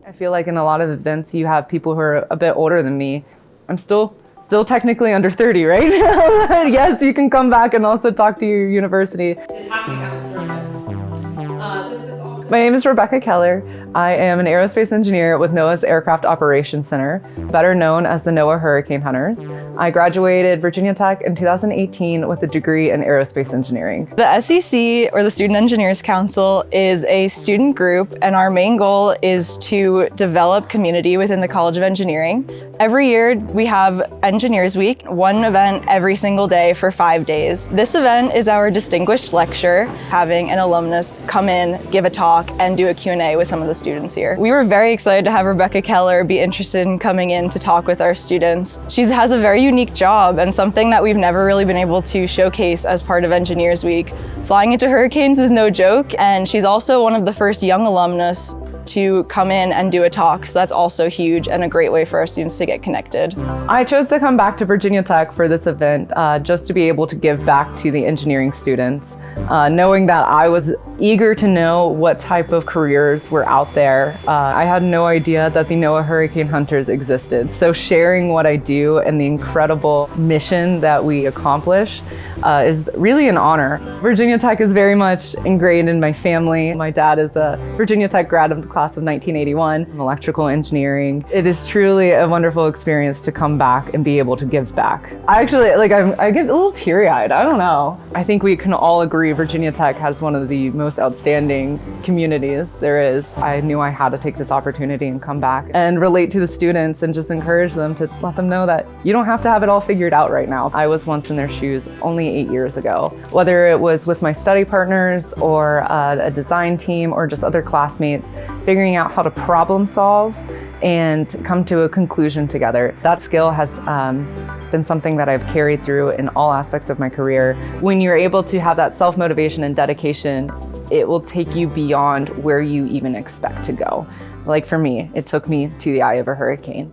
I feel like in a lot of events you have people who are a bit older than me. I'm still technically under 30, right? Yes, you can come back and also talk to your university. Is happening at the service. My name is Rebecca Keller. I am an aerospace engineer with NOAA's Aircraft Operations Center, better known as the NOAA Hurricane Hunters. I graduated Virginia Tech in 2018 with a degree in aerospace engineering. The SEC, or the Student Engineers Council, is a student group, and our main goal is to develop community within the College of Engineering. Every year we have Engineers Week, one event every single day for 5 days. This event is our distinguished lecture, having an alumnus come in, give a talk, and do a Q&A with some of the students here. We were very excited to have Rebecca Keller be interested in coming in to talk with our students. She has a very unique job and something that we've never really been able to showcase as part of Engineers Week. Flying into hurricanes is no joke, and she's also one of the first young alumnus to come in and do a talk, so that's also huge and a great way for our students to get connected. I chose to come back to Virginia Tech for this event just to be able to give back to the engineering students, knowing that I was eager to know what type of careers were out there. I had no idea that the NOAA Hurricane Hunters existed, so sharing what I do and the incredible mission that we accomplish is really an honor. Virginia Tech is very much ingrained in my family. My dad is a Virginia Tech grad of the class of 1981 in electrical engineering. It is truly a wonderful experience to come back and be able to give back. I get a little teary-eyed, I don't know. I think we can all agree Virginia Tech has one of the most outstanding communities there is. I knew I had to take this opportunity and come back and relate to the students and just encourage them to let them know that you don't have to have it all figured out right now. I was once in their shoes only 8 years ago. Whether it was with my study partners or a design team or just other classmates, figuring out how to problem solve and come to a conclusion together. That skill has been something that I've carried through in all aspects of my career. When you're able to have that self-motivation and dedication, it will take you beyond where you even expect to go. Like for me, it took me to the eye of a hurricane.